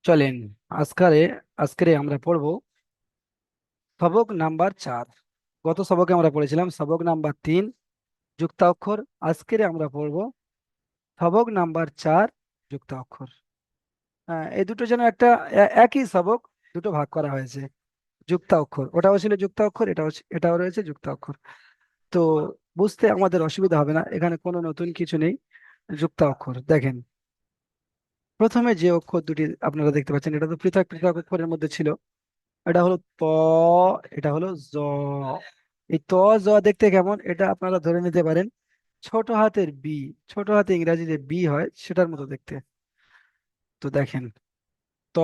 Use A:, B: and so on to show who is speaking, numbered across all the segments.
A: চলেন আজকারে আজকে আমরা পড়ব সবক নাম্বার 4। গত সবকে আমরা পড়েছিলাম সবক নাম্বার 3 যুক্তাক্ষর। আজকের আমরা পড়ব সবক নাম্বার 4 যুক্তাক্ষর। এই দুটো যেন একটা একই সবক, দুটো ভাগ করা হয়েছে। যুক্তাক্ষর ওটাও ছিল যুক্তাক্ষর, এটাও রয়েছে যুক্তাক্ষর। তো বুঝতে আমাদের অসুবিধা হবে না, এখানে কোনো নতুন কিছু নেই। যুক্তাক্ষর দেখেন, প্রথমে যে অক্ষর দুটি আপনারা দেখতে পাচ্ছেন এটা তো পৃথক পৃথক অক্ষরের মধ্যে ছিল। এটা হলো ত, এটা হলো জ। এই ত জ দেখতে কেমন এটা আপনারা ধরে নিতে পারেন ছোট হাতের বি। ছোট হাতে ইংরাজিতে বি হয় সেটার মতো দেখতে। তো দেখেন ত,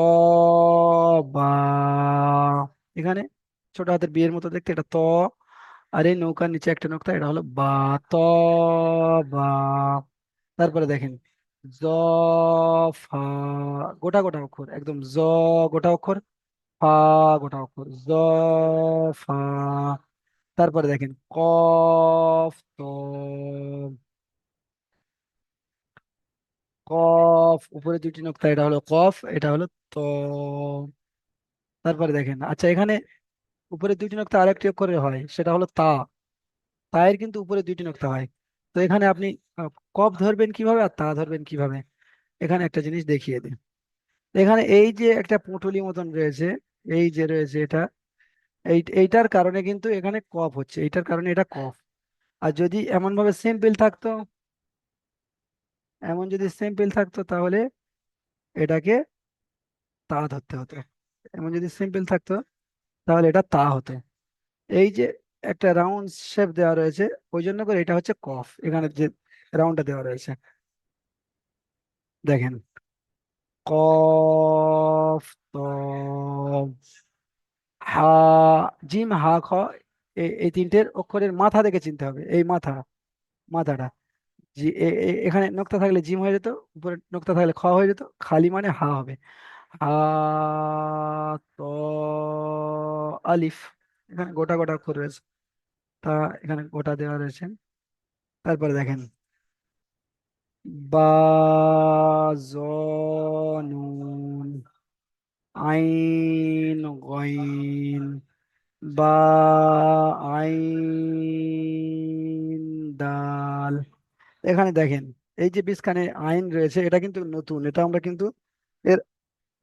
A: বা, এখানে ছোট হাতের বি এর মতো দেখতে এটা ত। আর এই নৌকার নিচে একটা নৌকা, এটা হলো বা। ত, বা। তারপরে দেখেন জ, ফা, গোটা গোটা অক্ষর একদম জ, গোটা অক্ষর ফা, গোটা অক্ষর জ, ফা। তারপরে দেখেন কফ, তো কফ উপরে দুটি নোক্তা, এটা হলো কফ, এটা হলো তো। তারপরে দেখেন, আচ্ছা এখানে উপরে দুইটি নোক্তা আরেকটি অক্ষরে হয় সেটা হলো তা। তায়ের কিন্তু উপরে দুইটি নোক্তা হয়। তো এখানে আপনি কফ ধরবেন কিভাবে আর তা ধরবেন কিভাবে, এখানে একটা জিনিস দেখিয়ে দিই। এখানে এই যে একটা পুঁটুলি মতন রয়েছে, এই যে রয়েছে এটা, এইটার কারণে কিন্তু এখানে কফ হচ্ছে, এইটার কারণে এটা কফ। আর যদি এমন ভাবে সিম্পল থাকতো, এমন যদি সিম্পল থাকতো তাহলে এটাকে তা ধরতে হতো। এমন যদি সিম্পল থাকতো তাহলে এটা তা হতো। এই যে একটা রাউন্ড শেপ দেওয়া রয়েছে, ওই জন্য করে এটা হচ্ছে কফ, এখানে যে রাউন্ডটা দেওয়া রয়েছে। দেখেন কফ, তো হা, জিম, হা, খ। এই তিনটের অক্ষরের মাথা দেখে চিনতে হবে, এই মাথা, মাথাটা। এখানে নোক্তা থাকলে জিম হয়ে যেত, উপরে নোক্তা থাকলে খ হয়ে যেত, খালি মানে হা হবে। হা, ত, আলিফ। এখানে গোটা গোটা অক্ষর রয়েছে, তা এখানে গোটা দেওয়া রয়েছে। তারপরে দেখেন বা, জ, নুন, আইন, গইন, বা, আইন, দাল। এখানে দেখেন এই যে বিস্কানে আইন রয়েছে এটা কিন্তু নতুন, এটা আমরা কিন্তু এর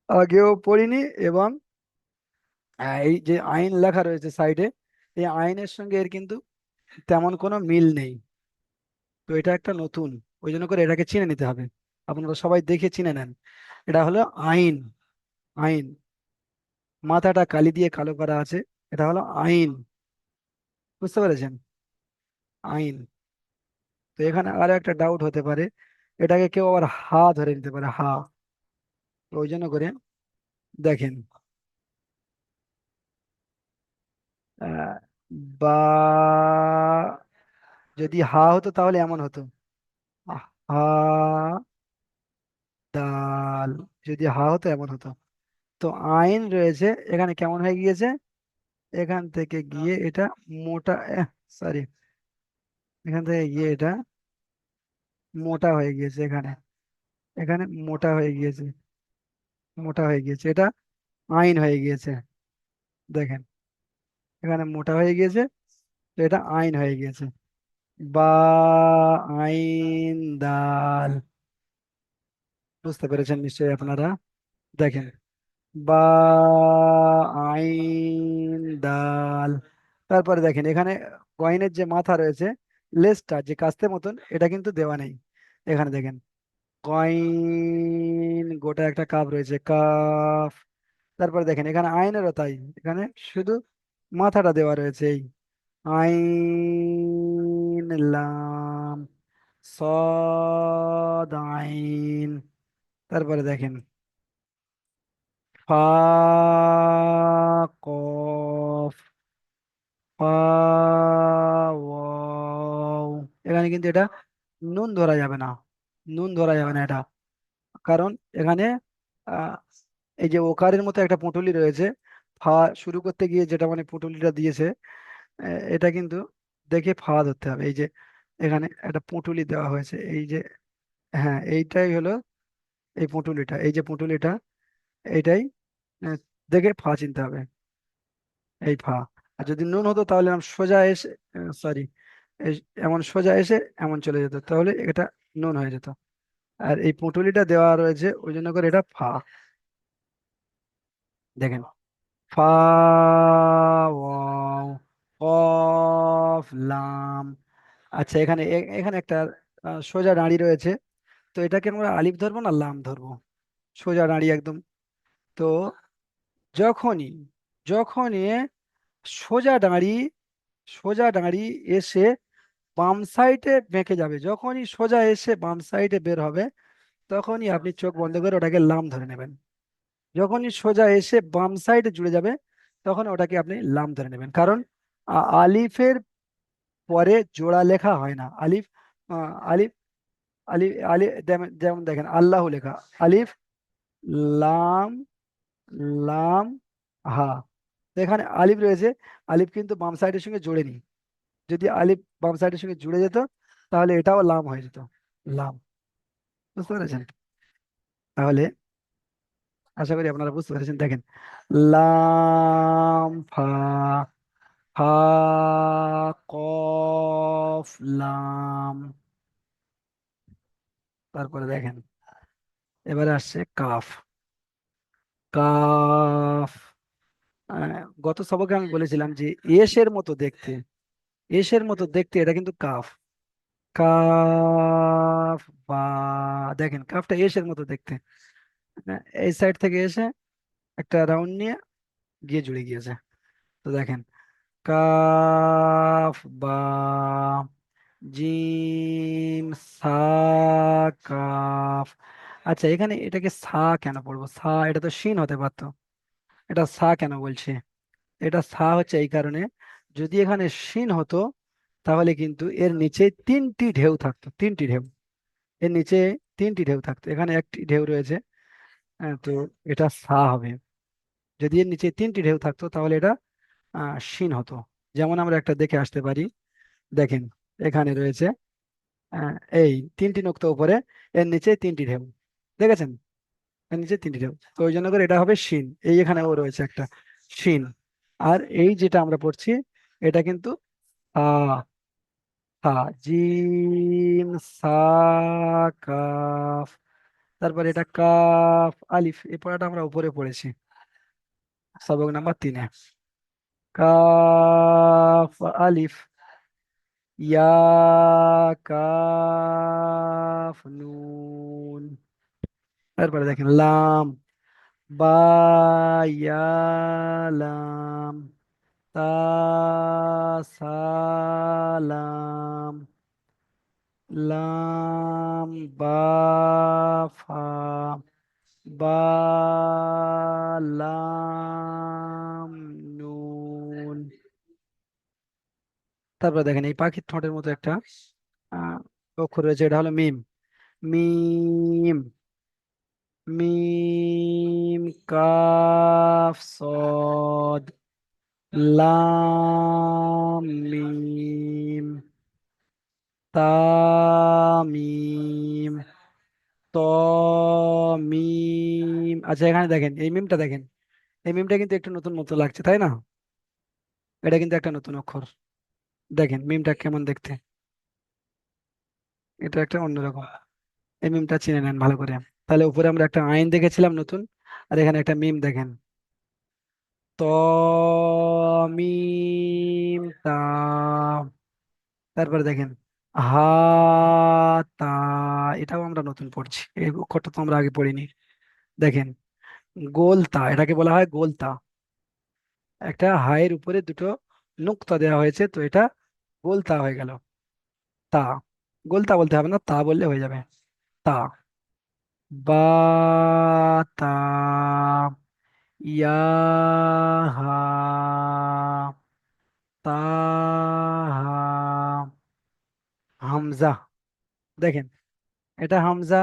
A: আগেও পড়িনি। এবং এই যে আইন লেখা রয়েছে সাইডে, এই আইনের সঙ্গে এর কিন্তু তেমন কোনো মিল নেই। তো এটা একটা নতুন, ওই জন্য করে এটাকে চিনে নিতে হবে। আপনারা সবাই দেখে চিনে নেন, এটা হলো আইন। আইন, মাথাটা কালি দিয়ে কালো করা আছে, এটা হলো আইন। বুঝতে পেরেছেন? আইন। তো এখানে আরো একটা ডাউট হতে পারে, এটাকে কেউ আবার হা ধরে নিতে পারে, হা। তো ওই জন্য করে দেখেন আহ, বা, যদি হা হতো তাহলে এমন হতো হা, দাল। যদি হা হতো এমন হতো। তো আইন রয়েছে এখানে কেমন হয়ে গিয়েছে, এখান থেকে গিয়ে এটা মোটা, সরি, এখান থেকে গিয়ে এটা মোটা হয়ে গিয়েছে এখানে, এখানে মোটা হয়ে গিয়েছে, মোটা হয়ে গিয়েছে, এটা আইন হয়ে গিয়েছে। দেখেন এখানে মোটা হয়ে গিয়েছে, তো এটা আইন হয়ে গিয়েছে। বা, আইন, দাল। বুঝতে পেরেছেন নিশ্চয়ই আপনারা। দেখেন বা, আইন, দাল। তারপরে দেখেন এখানে কয়েনের যে মাথা রয়েছে, লেজটা যে কাস্তে মতন, এটা কিন্তু দেওয়া নেই। এখানে দেখেন কয়েন, গোটা একটা কাপ রয়েছে, কাফ। তারপরে দেখেন এখানে আইনেরও তাই, এখানে শুধু মাথাটা দেওয়া রয়েছে, এই আইন, লাম, সদ, আইন। তারপরে দেখেন ফা, কফ, ফা, ওয়াও। এখানে কিন্তু এটা নুন ধরা যাবে না, নুন ধরা যাবে না এটা, কারণ এখানে আহ, এই যে ওকারের মতো একটা পুঁটুলি রয়েছে, ফা শুরু করতে গিয়ে যেটা মানে পুঁটুলিটা দিয়েছে, এটা কিন্তু দেখে ফা ধরতে হবে। এই যে এখানে একটা পুঁটুলি দেওয়া হয়েছে, এই যে, হ্যাঁ এইটাই হলো এই পুঁটুলিটা, এই যে পুঁটুলিটা, এইটাই আহ, দেখে ফা চিনতে হবে, এই ফা। আর যদি নুন হতো তাহলে এরম সোজা এসে, সরি, এমন সোজা এসে এমন চলে যেত, তাহলে এটা নুন হয়ে যেত। আর এই পুঁটুলিটা দেওয়া রয়েছে ওই জন্য করে এটা ফা। দেখেন, ফা, ওয়াও, কফ, লাম। আচ্ছা, এখানে এখানে একটা সোজা দাঁড়ি রয়েছে, তো এটাকে আমরা আলিফ ধরবো না লাম ধরবো? সোজা দাঁড়ি একদম। তো যখনই যখনই সোজা দাঁড়ি, সোজা দাঁড়ি এসে বাম সাইডে বেঁকে যাবে, যখনই সোজা এসে বাম সাইডে বের হবে, তখনই আপনি চোখ বন্ধ করে ওটাকে লাম ধরে নেবেন। যখনই সোজা এসে বাম সাইডে জুড়ে যাবে, তখন ওটাকে আপনি লাম ধরে নেবেন। কারণ আলিফের পরে জোড়া লেখা হয় না। আলিফ, আলিফ, আলিফ, আলিফ, যেমন দেখেন আল্লাহ লেখা, আলিফ, লাম, লাম, হা। তো এখানে আলিফ রয়েছে, আলিফ কিন্তু বাম সাইডের সঙ্গে জুড়ে নি। যদি আলিফ বাম সাইডের সঙ্গে জুড়ে যেত, তাহলে এটাও লাম হয়ে যেত, লাম। বুঝতে পেরেছেন? তাহলে আশা করি আপনারা বুঝতে পেরেছেন। দেখেন, লাম, ফা, ফা, কফ, লাম। তারপরে দেখেন, এবারে আসছে কাফ। কাফ, গত সবকে আমি বলেছিলাম যে এসের মতো দেখতে, এসের মতো দেখতে এটা কিন্তু কাফ। কাফ, বা, দেখেন কাফটা এসের মতো দেখতে। এই সাইড থেকে এসে একটা রাউন্ড নিয়ে গিয়ে জুড়ে গিয়েছে। তো দেখেন, কাফ, বা, জিম, সা, কাফ। আচ্ছা, এখানে এটাকে সা কেন পড়বো? সা, এটা তো শিন হতে পারতো, এটা সা কেন বলছে? এটা সা হচ্ছে এই কারণে, যদি এখানে শিন হতো তাহলে কিন্তু এর নিচে তিনটি ঢেউ থাকতো, তিনটি ঢেউ। এর নিচে তিনটি ঢেউ থাকতো, এখানে একটি ঢেউ রয়েছে। তো এটা সা হবে। যদি এর নিচে তিনটি ঢেউ থাকতো তাহলে এটা শিন হতো। যেমন আমরা একটা দেখে আসতে পারি। দেখেন, এখানে রয়েছে এই তিনটি নোক্তা উপরে, এর নিচে তিনটি ঢেউ, দেখেছেন? এর নিচে তিনটি ঢেউ, তো ওই জন্য করে এটা হবে শিন। এই এখানেও রয়েছে একটা শিন। আর এই যেটা আমরা পড়ছি, এটা কিন্তু আ, সা, জিম, সা, কাফ। তারপর এটা কাফ, আলিফ। এই পড়াটা আমরা উপরে পড়েছি সবক নাম্বার 3-এ। কাফ, আলিফ, ইয়া, কাফ, নুন। তারপরে দেখেন লাম, বা, ইয়া, লাম, তা, সা, লাম, লাম, বা, ফা, বা, লাম, নুন। তারপর দেখেন এই পাখির ঠোঁটের মতো একটা আহ অক্ষর রয়েছে, এটা হলো মিম। মিম, মিম, কাফ, সদ, লাম, মিম, তা, মিম, ত, মিম। আচ্ছা, এখানে দেখেন এই মিমটা, দেখেন এই মিমটা কিন্তু একটু নতুন মতো লাগছে, তাই না? এটা কিন্তু একটা নতুন অক্ষর। দেখেন মিমটা কেমন দেখতে, এটা একটা অন্যরকম। এই মিমটা চিনে নেন ভালো করে। তাহলে উপরে আমরা একটা আইন দেখেছিলাম নতুন, আর এখানে একটা মিম দেখেন, ত, মিম, তা। তারপরে দেখেন, হা, তা। এটাও আমরা নতুন পড়ছি, এই অক্ষরটা তো আমরা আগে পড়িনি। দেখেন, গোলতা, এটাকে বলা হয় গোলতা। একটা হায়ের উপরে দুটো নুক্তা দেওয়া হয়েছে, তো এটা গোলতা হয়ে গেল। তা, গোলতা বলতে হবে না, তা বললে হয়ে যাবে। তা, বা, তা, ইয়া, হা, তা, হা, হামজা। দেখেন, এটা হামজা,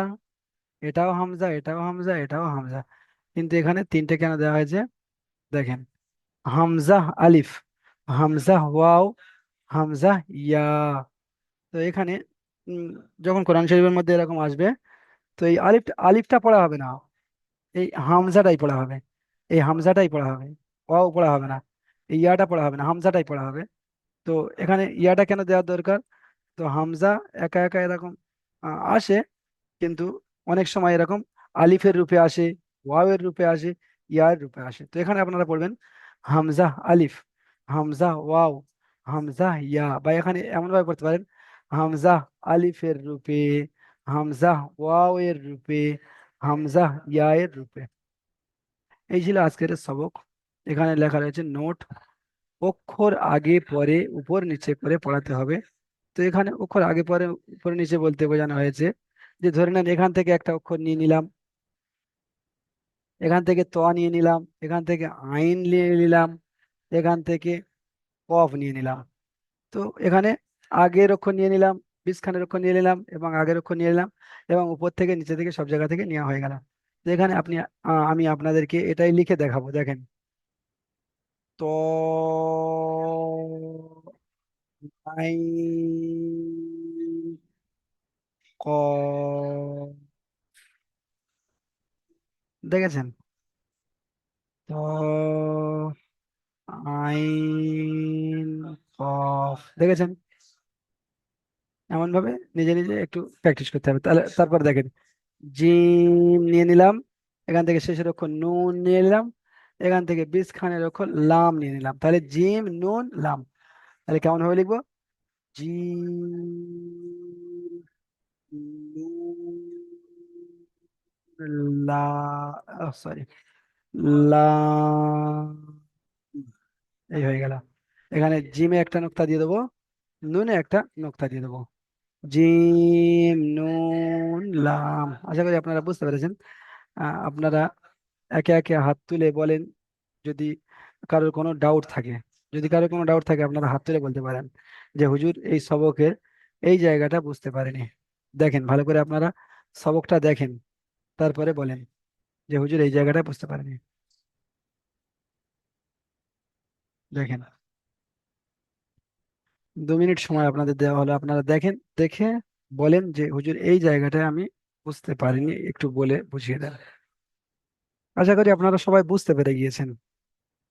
A: এটাও হামজা, এটাও হামজা, এটাও হামজা। কিন্তু এখানে তিনটে কেন দেওয়া হয়েছে? দেখেন, হামজা, আলিফ, হামজা, ওয়াও, হামজা, ইয়া। তো এখানে উম, যখন কোরআন শরীফের মধ্যে এরকম আসবে, তো এই আলিফটা আলিফটা পড়া হবে না, এই হামজাটাই পড়া হবে, এই হামজাটাই পড়া হবে, ওয়াও পড়া হবে না, এই ইয়াটা পড়া হবে না, হামজাটাই পড়া হবে। তো এখানে ইয়াটা কেন দেওয়ার দরকার? তো হামজা একা একা এরকম আসে, কিন্তু অনেক সময় এরকম আলিফের রূপে আসে, ওয়াওয়ের রূপে আসে, ইয়ার রূপে আসে। তো এখানে আপনারা পড়বেন হামজা আলিফ, হামজা ওয়াও, হামজা ইয়া, বা এখানে এমন ভাবে পড়তে পারেন হামজা আলিফের রূপে, হামজা ওয়াও এর রূপে, হামজা ইয়া এর রূপে। এই ছিল আজকের সবক। এখানে লেখা রয়েছে নোট, অক্ষর আগে পরে উপর নিচে করে পড়াতে হবে। তো এখানে অক্ষর আগে পরে উপর নিচে বলতে বোঝানো হয়েছে যে ধরে নেন এখান থেকে একটা অক্ষর নিয়ে নিলাম, এখান থেকে ত নিয়ে নিলাম, এখান থেকে আইন নিয়ে নিলাম, এখান থেকে কফ নিয়ে নিলাম। তো এখানে আগের অক্ষর নিয়ে নিলাম, বিস্খানের অক্ষর নিয়ে নিলাম এবং আগের অক্ষর নিয়ে নিলাম, এবং উপর থেকে নিচে থেকে সব জায়গা থেকে নেওয়া হয়ে গেল। তো এখানে আপনি আমি আপনাদেরকে এটাই লিখে দেখাবো, দেখেন। তো আইন কফ, দেখেছেন? তো আইন কফ, দেখেছেন? এমন ভাবে নিজে নিজে একটু প্র্যাকটিস করতে হবে, তাহলে তারপর দেখেন জিম নিয়ে নিলাম, এখান থেকে শেষের অক্ষর নুন নিয়ে নিলাম, এখান থেকে বিশ খানের অক্ষর লাম নিয়ে নিলাম, তাহলে জিম নুন লাম। তাহলে কেমন ভাবে লিখবো? জিম নুন লা, সরি, লাম, এই হয়ে গেল। এখানে জিমে একটা নোক্তা দিয়ে দেবো, নুনে একটা নোক্তা দিয়ে দেবো, জিম নুন লাম। আশা করি আপনারা বুঝতে পেরেছেন। আপনারা একে একে হাত তুলে বলেন যদি কারোর কোনো ডাউট থাকে। যদি কারোর কোনো ডাউট থাকে আপনারা হাত তুলে বলতে পারেন যে হুজুর এই সবকের এই জায়গাটা বুঝতে পারিনি। দেখেন ভালো করে আপনারা সবকটা দেখেন, তারপরে বলেন যে হুজুর এই জায়গাটা বুঝতে পারিনি। দেখেন, 2 মিনিট সময় আপনাদের দেওয়া হলো, আপনারা দেখেন, দেখে বলেন যে হুজুর এই জায়গাটায় আমি বুঝতে পারিনি, একটু বলে বুঝিয়ে দেন। আশা করি আপনারা সবাই বুঝতে পেরে গিয়েছেন,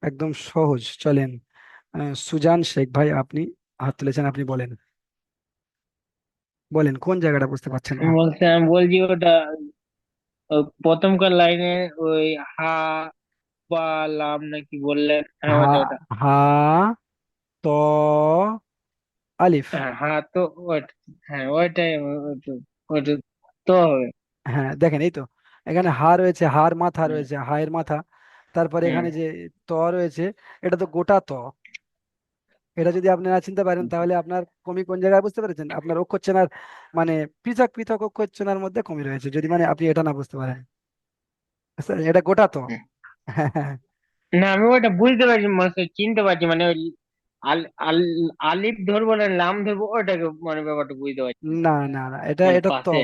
A: একদম সহজ। চলেন, সুজান শেখ ভাই আপনি হাত তুলেছেন, আপনি বলেন, বলেন কোন জায়গাটা বুঝতে পারছেন না।
B: বলছে, আমি বলছি ওটা ওই প্রথমকার লাইনে ওই হা বা লাম নাকি বললেন, হ্যাঁ
A: হা,
B: ওটা ওটা।
A: হা, ত, আলিফ।
B: হ্যাঁ হ্যাঁ, তো ওইটা, হ্যাঁ ওইটাই ওইটা ওইটা তো হবে।
A: হ্যাঁ দেখেন, এই তো এখানে হা রয়েছে, হার মাথা
B: হুম
A: রয়েছে, হায়ের মাথা, তারপরে
B: হুম
A: এখানে যে ত রয়েছে, এটা তো গোটা ত। এটা যদি আপনি না চিনতে পারেন তাহলে আপনার কমি কোন জায়গায় বুঝতে পেরেছেন? আপনার অক্ষর চেনার মানে পৃথক পৃথক অক্ষর চেনার মধ্যে কমি রয়েছে, যদি মানে আপনি এটা না বুঝতে পারেন। আচ্ছা, এটা গোটা তো।
B: হুম।
A: হ্যাঁ হ্যাঁ।
B: না আমি ওইটা বুঝতে পারছি, মানে চিনতে পারছি, মানে ওই আল আল আলিফ ধরবো না লাম ধরবো, ওইটাকে মানে ব্যাপারটা বুঝতে পারছি,
A: না না না, এটা
B: মানে
A: এটা তো,
B: পাশে।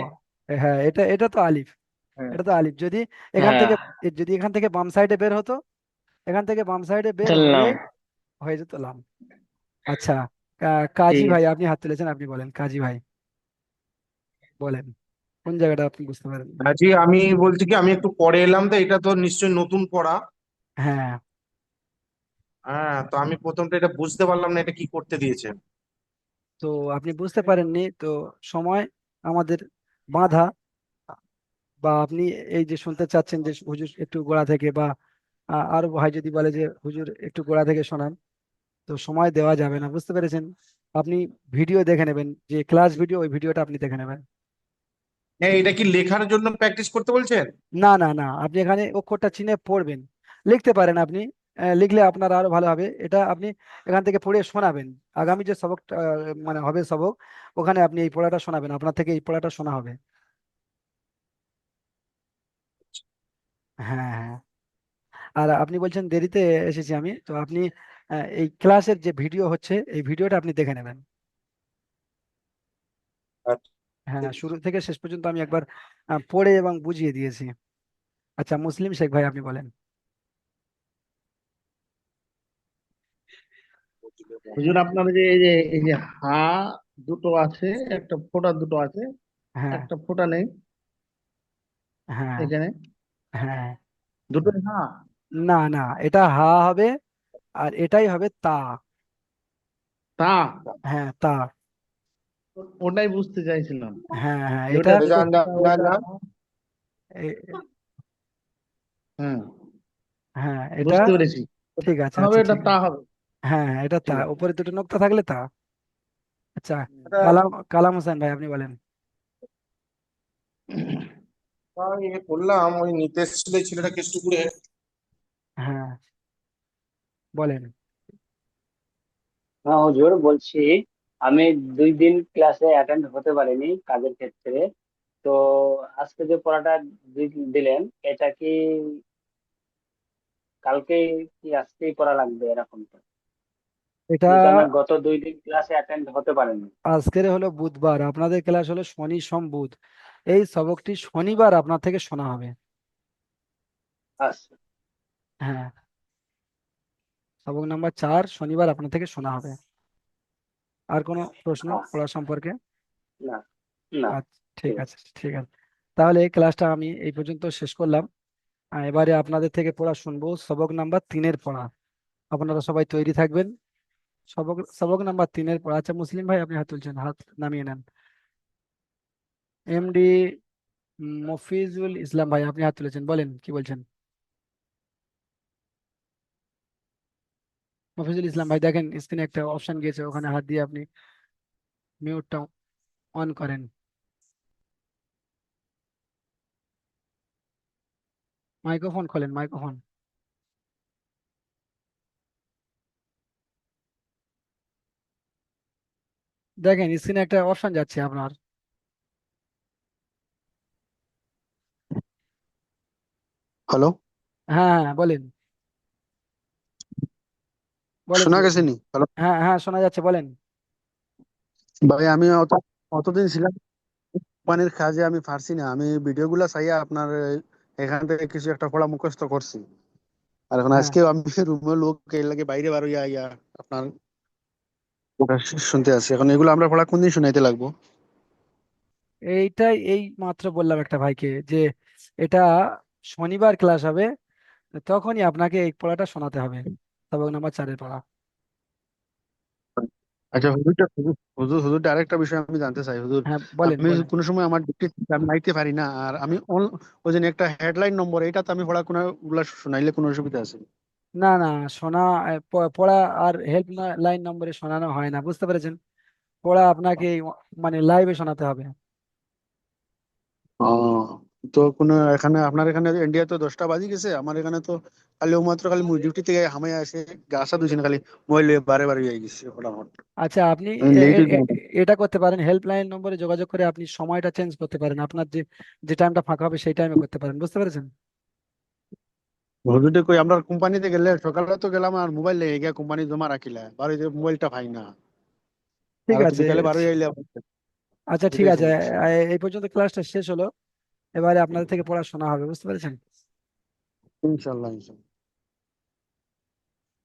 A: হ্যাঁ এটা এটা তো আলিফ,
B: হ্যাঁ
A: এটা তো আলিফ। যদি এখান
B: হ্যাঁ,
A: থেকে, যদি এখান থেকে বাম সাইডে বের হতো, এখান থেকে বাম সাইডে বের হলে
B: চললাম।
A: হয়ে যেত লাম। আচ্ছা, কাজী
B: ঠিক
A: ভাই
B: আছে।
A: আপনি হাত তুলেছেন, আপনি বলেন, কাজী ভাই বলেন কোন জায়গাটা আপনি বুঝতে পারেন।
C: জি, আমি বলছি কি, আমি একটু পরে এলাম তো, এটা তো নিশ্চয়ই নতুন পড়া।
A: হ্যাঁ,
C: হ্যাঁ, তো আমি প্রথমটা এটা বুঝতে পারলাম না, এটা কি করতে দিয়েছে।
A: তো আপনি বুঝতে পারেননি তো, সময় আমাদের বাঁধা, বা আপনি এই যে শুনতে চাচ্ছেন যে হুজুর একটু গোড়া থেকে, বা আরো ভাই যদি বলে যে হুজুর একটু গোড়া থেকে শোনান, তো সময় দেওয়া যাবে না, বুঝতে পেরেছেন? আপনি ভিডিও দেখে নেবেন, যে ক্লাস ভিডিও, ওই ভিডিওটা আপনি দেখে নেবেন।
C: হ্যাঁ, এটা কি লেখার জন্য প্র্যাকটিস করতে বলছেন?
A: না না না, আপনি এখানে অক্ষরটা চিনে পড়বেন, লিখতে পারেন আপনি, লিখলে আপনার আরো ভালো হবে। এটা আপনি এখান থেকে পড়ে শোনাবেন, আগামী যে সবকটা মানে হবে সবক, ওখানে আপনি এই পড়াটা শোনাবেন, আপনার থেকে এই পড়াটা শোনা হবে। হ্যাঁ হ্যাঁ। আর আপনি বলছেন দেরিতে এসেছি আমি, তো আপনি এই ক্লাসের যে ভিডিও হচ্ছে এই ভিডিওটা আপনি দেখে নেবেন।
C: আচ্ছা,
A: হ্যাঁ, শুরু থেকে শেষ পর্যন্ত আমি একবার পড়ে এবং বুঝিয়ে দিয়েছি। আচ্ছা, মুসলিম শেখ ভাই আপনি বলেন।
D: হুজুর, আপনার যে এই যে হা দুটো আছে, একটা ফোঁটা দুটো আছে,
A: হ্যাঁ
D: একটা ফোঁটা নেই
A: হ্যাঁ
D: এখানে।
A: হ্যাঁ।
D: দুটোই হা।
A: না না, এটা হা হবে, আর এটাই হবে তা।
D: তা
A: হ্যাঁ, তা।
D: ওটাই বুঝতে চাইছিলাম
A: হ্যাঁ হ্যাঁ,
D: যে
A: এটা
D: ওটা
B: না না
D: কোনটা,
B: না
D: ওটা।
B: না
A: এ-
D: হ্যাঁ,
A: হ্যাঁ, এটা
D: বুঝতে পেরেছি। ওটা
A: ঠিক আছে।
D: তা হবে,
A: আচ্ছা,
D: এটা
A: ঠিক
D: তা
A: আছে।
D: হবে।
A: হ্যাঁ হ্যাঁ, এটা তা,
D: ঠিক আছে।
A: উপরে দুটো নোক্তা থাকলে তা। আচ্ছা,
C: এটা
A: কালাম কালাম হোসেন ভাই, আপনি বলেন।
C: করলাম ওই নিতেশ ছিল এই ছেলেটা কেষ্টপুরে।
A: হ্যাঁ, বলেন।
E: হ্যাঁ হুজুর, বলছি আমি 2 দিন ক্লাসে অ্যাটেন্ড হতে পারিনি কাজের ক্ষেত্রে। তো আজকে যে পড়াটা দিলেন, এটা কি কালকে কি আজকেই পড়া লাগবে এরকম তো?
A: এটা
E: যেহেতু আমি গত 2 দিন ক্লাসে অ্যাটেন্ড হতে পারিনি।
A: আজকের হলো বুধবার, আপনাদের ক্লাস হলো শনি সোম বুধ। এই সবকটি শনিবার আপনার থেকে শোনা হবে।
E: আচ্ছা।
A: হ্যাঁ, সবক নাম্বার 4 শনিবার আপনার থেকে শোনা হবে। আর কোনো প্রশ্ন
E: আচ্ছা।
A: পড়া সম্পর্কে?
E: না, না,
A: আচ্ছা, ঠিক
E: ঠিক আছে।
A: আছে, ঠিক আছে। তাহলে এই ক্লাসটা আমি এই পর্যন্ত শেষ করলাম। এবারে আপনাদের থেকে পড়া শুনবো, সবক নাম্বার 3-এর পড়া। আপনারা সবাই তৈরি থাকবেন। সবক সবক নাম্বার 3-এর পড়া। আচ্ছা, মুসলিম ভাই, আপনি হাত তুলছেন, হাত নামিয়ে নেন। এমডি মফিজুল ইসলাম ভাই, আপনি হাত তুলেছেন, বলেন কি বলছেন। মফিজুল ইসলাম ভাই, দেখেন স্ক্রিনে একটা অপশন গিয়েছে, ওখানে হাত দিয়ে আপনি মিউটটা অন করেন। মাইক্রোফোন খোলেন, মাইক্রোফোন। দেখেন স্ক্রিনে একটা অপশন যাচ্ছে আপনার।
F: হ্যালো,
A: হ্যাঁ হ্যাঁ, বলেন, বলেন
F: শোনা
A: কি
F: গেছে
A: বলছেন।
F: নি? হ্যালো
A: হ্যাঁ হ্যাঁ, শোনা যাচ্ছে, বলেন।
F: ভাই, আমি অতদিন ছিলাম কোম্পানির কাজে, আমি পারছি না। আমি ভিডিও গুলা চাইয়া আপনার এখান থেকে কিছু একটা পড়া মুখস্থ করছি। আর এখন
A: হ্যাঁ,
F: আজকে আমি রুমের লোক এর লাগে বাইরে বার হইয়া ইয়া আপনার ওটা শুনতে আছি। এখন এগুলো আমরা পড়া কোনদিন শুনাইতে লাগবো?
A: এইটাই এই মাত্র বললাম একটা ভাইকে যে এটা শনিবার ক্লাস হবে, তখনই আপনাকে এই পড়াটা শোনাতে হবে, সবক নাম্বার 4-এর পড়া।
F: আচ্ছা হুজুরটা, হুজুরটা আরেকটা বিষয় আমি জানতে চাই হুজুর।
A: হ্যাঁ, বলেন
F: আমি
A: বলেন।
F: কোনো সময় আমার ডিউটি আমি নাইতে পারি না, আর আমি ওই যে একটা হেডলাইন নম্বর, এটা তো আমি পড়া কোনো গুলা শুনাইলে কোনো অসুবিধা আছে?
A: না না, শোনা পড়া আর হেল্প লাইন নম্বরে শোনানো হয় না, বুঝতে পেরেছেন। পড়া আপনাকে মানে লাইভে শোনাতে হবে।
F: ও, তো কোনো এখানে আপনার এখানে ইন্ডিয়া তো 10টা বাজি গেছে, আমার এখানে তো খালি ও মাত্র খালি ডিউটি থেকে হামাই আসে আসা দুই খালি মোবাইল বারে বারে হয়ে গেছে ফটাফট।
A: আচ্ছা, আপনি
F: আমি লেট
A: এটা করতে পারেন, হেল্পলাইন নম্বরে যোগাযোগ করে আপনি সময়টা চেঞ্জ করতে পারেন, আপনার যে যে টাইমটা ফাঁকা হবে সেই টাইমে করতে পারেন, বুঝতে পেরেছেন।
F: হজুটে কই আমরা কোম্পানিতে গেলে সকালে তো গেলাম আর মোবাইল লেগে গিয়া কোম্পানি জমা রাখিলা বাড়িতে মোবাইলটা পাই না।
A: ঠিক
F: আর তো
A: আছে।
F: বিকালে বার হয়ে আইলে
A: আচ্ছা, ঠিক
F: এটাই
A: আছে।
F: সমস্যা।
A: এই পর্যন্ত ক্লাসটা শেষ হলো, এবারে আপনাদের থেকে পড়া শোনা হবে, বুঝতে পেরেছেন।
F: ইনশাল্লাহ, ইনশাল্লাহ।